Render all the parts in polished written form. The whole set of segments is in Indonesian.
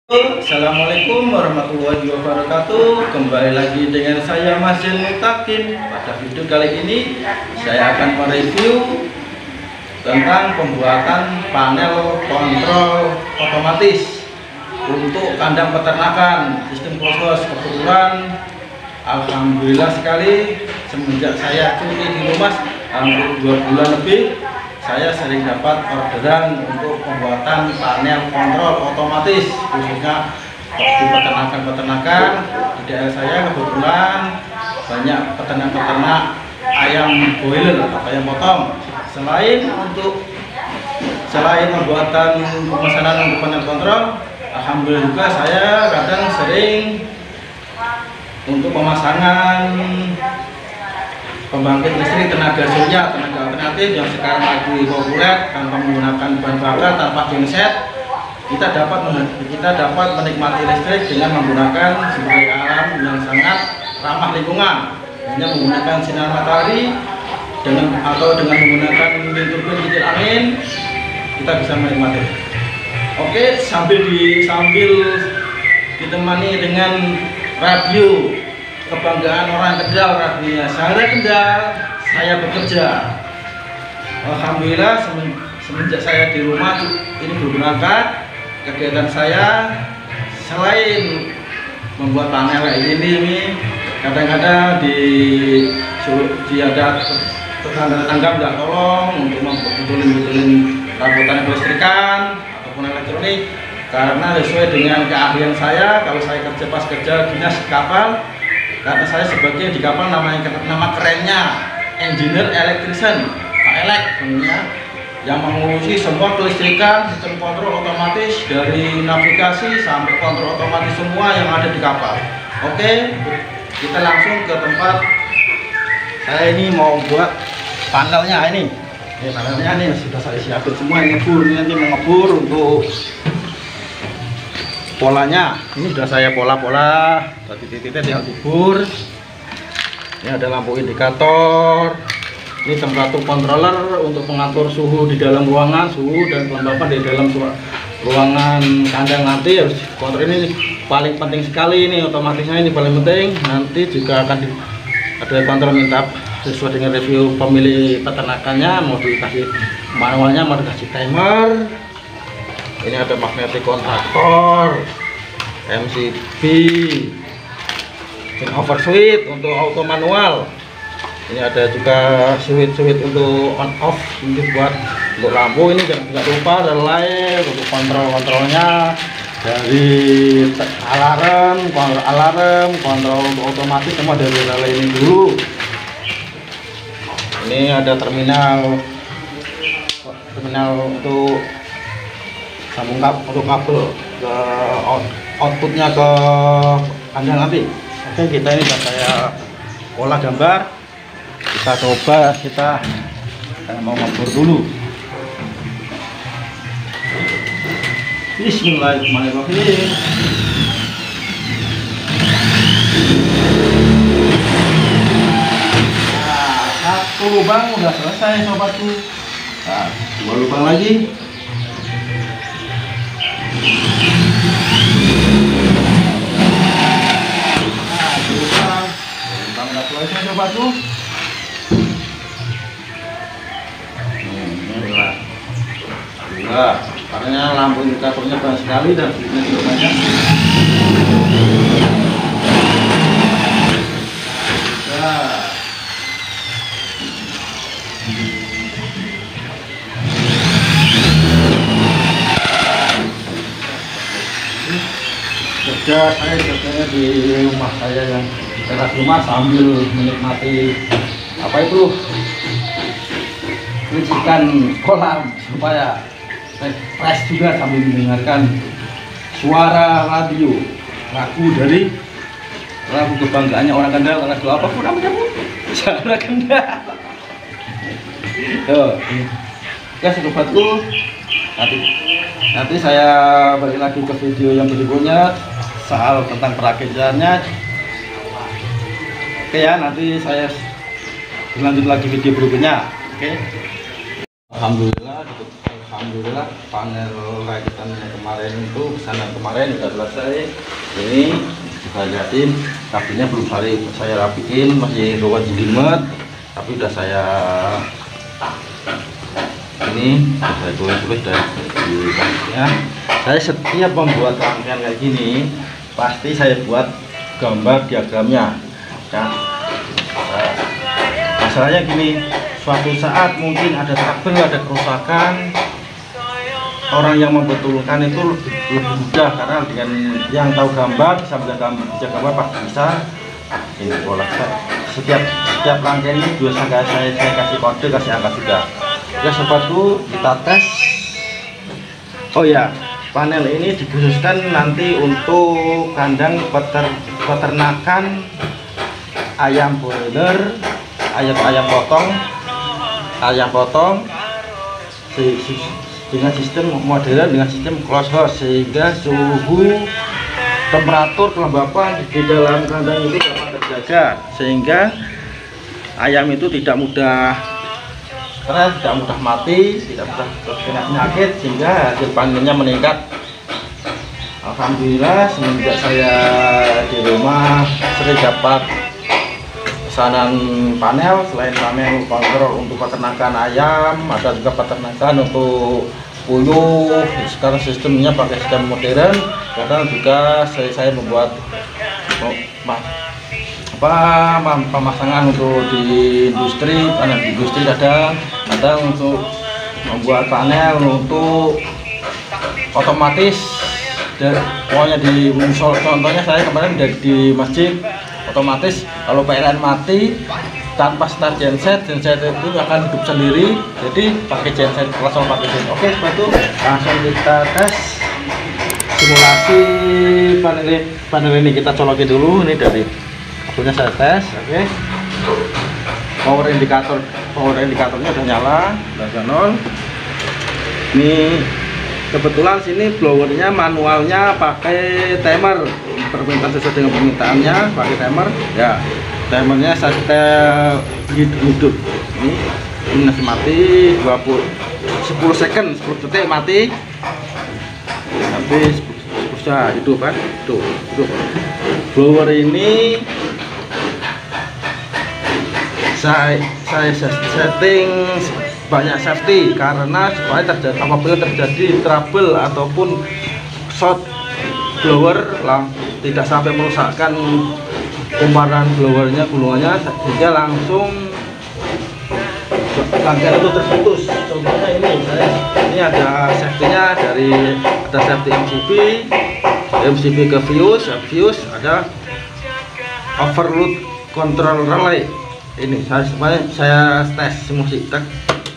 Assalamualaikum warahmatullahi wabarakatuh. Kembali lagi dengan saya Mas Jen Mutakin. Pada video kali ini saya akan mereview tentang pembuatan panel kontrol otomatis untuk kandang peternakan sistem closed. Kebetulan alhamdulillah sekali semenjak saya cuti di rumah hampir 2 bulan lebih, saya sering dapat orderan untuk pembuatan panel kontrol otomatis khususnya di peternakan. Di daerah saya kebetulan banyak peternak ayam boiler atau ayam potong. Selain pembuatan pemesanan untuk panel kontrol, alhamdulillah juga saya kadang sering untuk pemasangan pembangkit listrik tenaga surya, tenaga alternatif yang sekarang lagi populer tanpa menggunakan bahan bakar, tanpa genset. Kita dapat menikmati listrik dengan menggunakan sumber alam yang sangat ramah lingkungan, hanya menggunakan sinar matahari dengan menggunakan turbin kincir angin. Kita bisa menikmati. Oke, sambil ditemani dengan radio kebanggaan orang Kendal, radionya Sahara Kendal, saya bekerja. Alhamdulillah semenjak saya di rumah ini berberangkat, kegiatan saya selain membuat panel kayak ini kadang-kadang ada tetangga minta tolong untuk membetulin rabotan kelistrikan ataupun elektronik, karena sesuai dengan keahlian saya. Kalau saya kerja dinas kapal, karena saya sebagai di kapal nama kerennya engineer electrician, PELEC namanya, yang mengurusi semua kelistrikan, sistem kontrol otomatis dari navigasi sampai kontrol otomatis semua yang ada di kapal. Oke, kita langsung ke tempat. Saya ini mau buat panelnya ini. Panelnya ini sudah saya siapin semua, ngebur, ini nanti mau ngebur untuk polanya. Ini sudah saya pola-pola, titik-titik tinggal dibur. Ini ada lampu indikator. Ini temperatur controller untuk mengatur suhu di dalam ruangan, suhu dan kelembapan di dalam ruangan kandang. Nanti harus kontrol ini paling penting sekali, ini otomatisnya ini paling penting. Nanti juga akan ada kontrol minta sesuai dengan review pemilik peternakannya, mau dikasih manualnya, mau dikasih timer. Ini ada magnetic kontaktor, MCB, dan over switch untuk auto manual. Ini ada juga switch untuk on off, ini buat untuk lampu. Ini jangan lupa relay untuk kontrolnya, dari alarm, kontrol untuk otomatis semua dari relay ini dulu. Ini ada terminal untuk sambung untuk kabel ke outputnya ke kandang nanti. Oke, kita ini sudah saya olah gambar, kita coba, kita mau ngebor dulu. Bismillahirrahmanirrahim. Nah, 1 lubang udah selesai sobatku. Nah, 2 lubang lagi. Sobatku, karena lampu indikatornya banyak sekali dan juga banyak. Kerjanya di rumah saya yang teras rumah sambil menikmati ikan kolam supaya fresh juga, sambil mendengarkan suara radio lagu dari lagu kebanggaannya orang Kendal, lagu apa pun namanya Bu? Sahara Kendal. Oke sobatku, nanti saya balik lagi ke video yang berikutnya soal tentang perakitannya. Oke ya, nanti saya berlanjut lagi video berikutnya. Oke. Alhamdulillah Alhamdulillah panel rakitan yang kemarin itu pesanan kemarin sudah selesai. Ini bisa lihatin kabinnya belum saya rapiin, masih ruwet jelimet, tapi udah saya tulis dari ya. Saya setiap membuat rangkaian kayak gini pasti saya buat gambar diagramnya ya. Masalahnya gini, suatu saat mungkin ada trouble, ada kerusakan, orang yang membetulkan itu lebih mudah karena dengan yang tahu gambar bisa baca gambar pasti bisa. Ini pola setiap rangkaian ini juga saya kasih kode, kasih angka juga. Ya sepatu kita tes. Oh ya, panel ini dikhususkan nanti untuk kandang peternakan ayam broiler, ayam potong dengan sistem modern, dengan sistem close house, sehingga suhu, temperatur, kelembapan di dalam kandang itu dapat terjaga, sehingga ayam itu tidak mudah mati, tidak mudah terkena penyakit, sehingga hasil panennya meningkat. Alhamdulillah semenjak saya di rumah sering dapat pesanan panel. Selain panel kontrol untuk peternakan ayam, ada juga peternakan untuk puyuh. Sekarang sistemnya pakai sistem modern. Kadang juga saya membuat pemasangan untuk di industri, panel di industri ada untuk membuat panel untuk otomatis. Dan pokoknya di munsol, contohnya saya kemarin di masjid, otomatis kalau PLN mati tanpa start genset itu akan hidup sendiri, jadi pakai genset, langsung pakai genset. Oke, setelah itu langsung kita tes simulasi panel ini. Kita colokin dulu, ini dari kabelnya saya tes. Oke, power indikatornya udah nyala, udah nol. Ini kebetulan sini blowernya manualnya pakai timer, permintaan sesuai dengan permintaannya, pakai timer ya. Timernya saya setel hidup. Ini masih mati 10 second, 10 detik mati. Habis bisa hidup kan, hidup. Blower ini saya setting banyak safety karena supaya apabila terjadi trouble ataupun short blower tidak sampai merusakkan kumparan blowernya, gulungannya, sehingga langsung rangkaian itu terputus. Contohnya ini ada safety-nya, ada safety MCB ke fuse, ada overload control relay. Ini saya tes simulasi.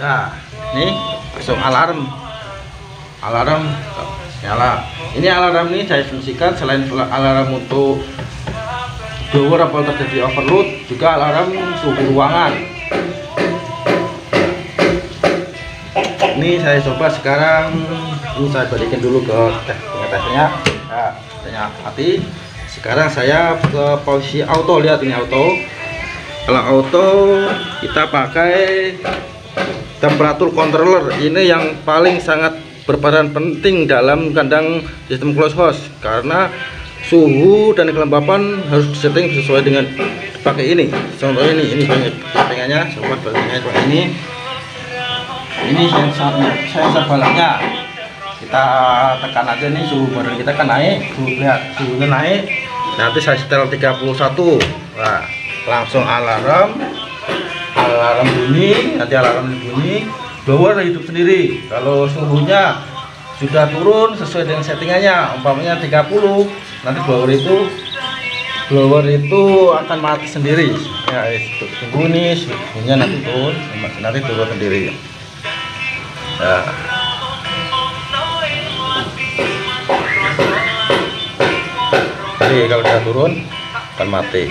Nah, ini langsung alarm nyala. Ini alarm ini saya fungsikan selain alarm untuk blower apabila terjadi overload, juga alarm suhu ruangan. Ini saya coba sekarang, ini saya balikin dulu ke tesnya. Nah, tesnya mati. Sekarang saya ke posisi auto, lihat ini auto. Kalau auto kita pakai temperatur controller, ini yang paling sangat berperan penting dalam kandang sistem close house, karena suhu dan kelembapan harus disetting sesuai dengan pakai ini. Contohnya ini settingannya, coba settingannya ini sensor baloknya. Kita tekan aja nih, suhu badan kita kan naik, lihat suhunya naik. Nanti saya setel 31. Nah, langsung alarm bunyi, nanti alarm bunyi, blower hidup sendiri. Kalau suhunya sudah turun sesuai dengan settingannya, umpamanya 30, nanti blower itu akan mati sendiri. Ya, tunggu nih suhunya nanti turun sendiri. Nah, jadi kalau sudah turun akan mati.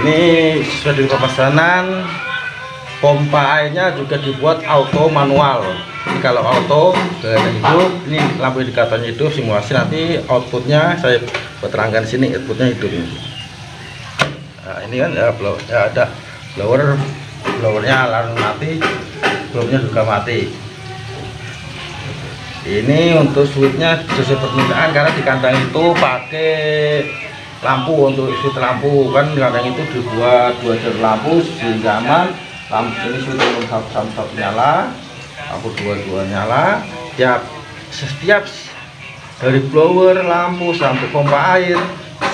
Ini sesuai dengan pemesanan, pompa airnya juga dibuat auto manual. Ini kalau auto hidup, ini lampu indikatornya hidup, simulasi nanti outputnya saya terangkan sini, outputnya hidup. Nah ini kan ya blowernya ada, blowernya alarm mati, blowernya juga mati. Ini untuk switchnya sesuai permintaan, karena di kandang itu pakai lampu. Untuk switch lampu kan kandang itu dibuat 2 jalur lampu sehingga aman. Lampu ini switch satu nyala, lampu dua nyala. Setiap dari blower, lampu sampai pompa air,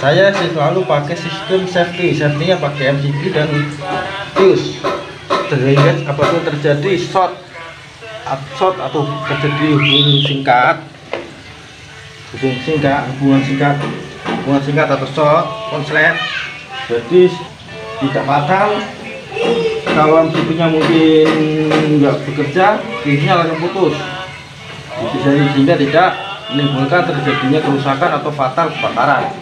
saya selalu pakai sistem safety-nya pakai MCB dan fuse, sehingga apapun terjadi short atau terjadi hubungan singkat atau short konslet, jadi tidak fatal. Kalau MCB-nya mungkin nggak bekerja, fuse-nya langsung putus, sehingga tidak menimbulkan terjadinya kerusakan atau fatal kebakaran.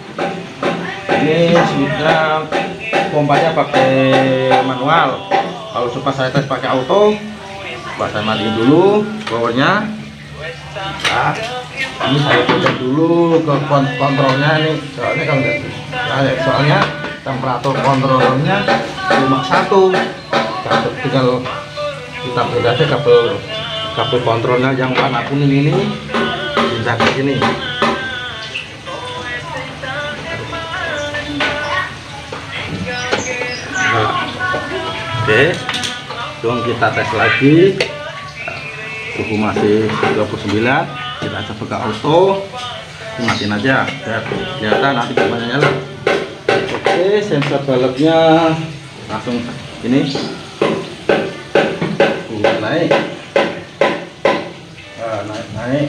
Ini switchnya, pompanya pakai manual. Kalau coba saya tes pakai auto, saya matiin dulu powernya. Nah, ini saya pencet dulu ke kontrolnya nih, soalnya kalau nggak, soalnya temperatur kontrolnya cuma 1. Tinggal kita beda aja kabel kontrolnya yang warna kuning ini pindah ke sini. Nah, oke, dong kita tes lagi. Suhu masih 39, kita coba ke auto, matiin aja biar kelihatan nanti pompanya nyala. Oke, sensor balapnya langsung ini naik.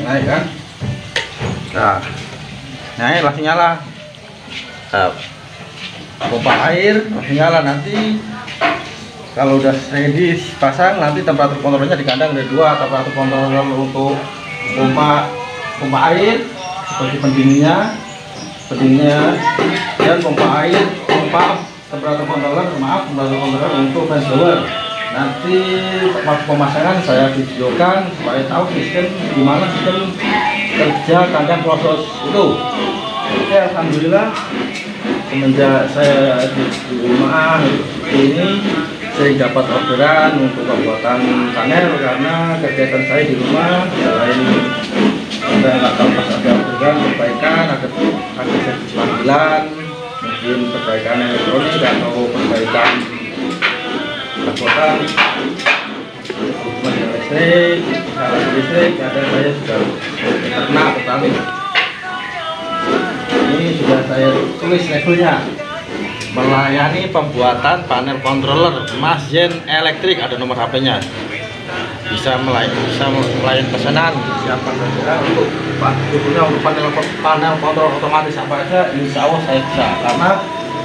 Naik kan. Nah, naik langsung nyala. Nah, pompa air langsung nyala. Nanti kalau udah ready pasang, nanti temperatur kontrolnya di kandang ada 2 temperatur kontrol untuk pompa air seperti pendinginnya dan pompa air, temperatur kontroler untuk fans blower. Nanti waktu pemasangan saya videokan supaya tahu gimana sistem kerja kandang klosos itu. Oke, alhamdulillah semenjak saya di rumah ini saya dapat orderan untuk pembuatan panel, karena kegiatan saya di rumah selain ada nggak tahu pas ada orderan perbaikan, ada panggilan, mungkin perbaikan elektronik atau perbaikan angkutan, listrik, ada saya sudah ternak petani. Ini sudah saya tulis labelnya, melayani pembuatan panel controller mesin elektrik, ada nomor HP-nya, bisa melayani pesanan siapa saja untuk panel kontrol otomatis apa aja, insya Allah saya bisa, karena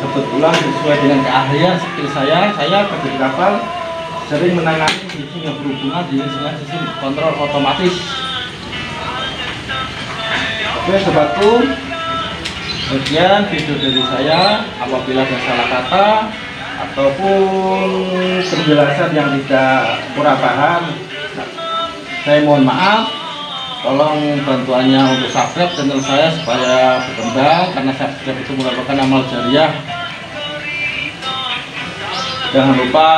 kebetulan sesuai dengan keahlian skill saya kerja di kapal, sering menangani isu yang berhubungan dengan sistem kontrol otomatis. Oke sobatku, sekian video dari saya. Apabila ada salah kata ataupun penjelasan yang tidak kurang paham, saya mohon maaf. Tolong bantuannya untuk subscribe channel saya supaya berkembang, karena subscribe itu merupakan amal jariah. Jangan lupa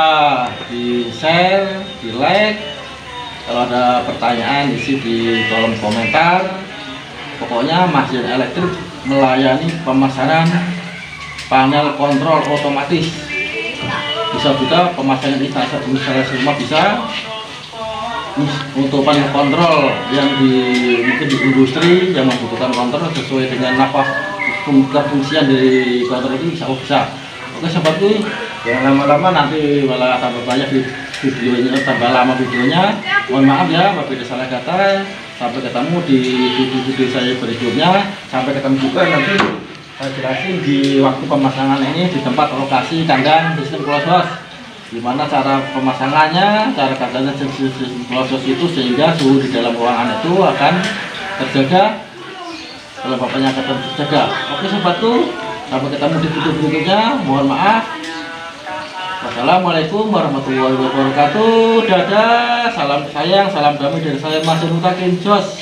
di share, di like. Kalau ada pertanyaan isi di kolom komentar. Pokoknya mesin elektrik melayani pemasangan panel kontrol otomatis. Bisa juga pemasangan instalasi rumah bisa. Untuk panel kontrol yang mungkin di industri yang membutuhkan kontrol sesuai dengan fungsian dari kontrol ini bisa. Oke sahabatku, jangan lama-lama, nanti malah tambah banyak videonya, tambah lama videonya. Mohon maaf ya apabila salah kata. Sampai ketemu di video saya berikutnya. Sampai ketemu juga nanti saya jelasin di waktu pemasangan ini di tempat lokasi kandang sistem klosos. Gimana cara pemasangannya, cara kerjanya sistem klosos itu, sehingga suhu di dalam ruangan itu akan terjaga, kelembapannya akan terjaga. Oke sobatku, sampai ketemu di video berikutnya. Mohon maaf. Wassalamualaikum warahmatullahi wabarakatuh. Dadah, salam sayang, salam damai dari saya Mas Mutakin Jos.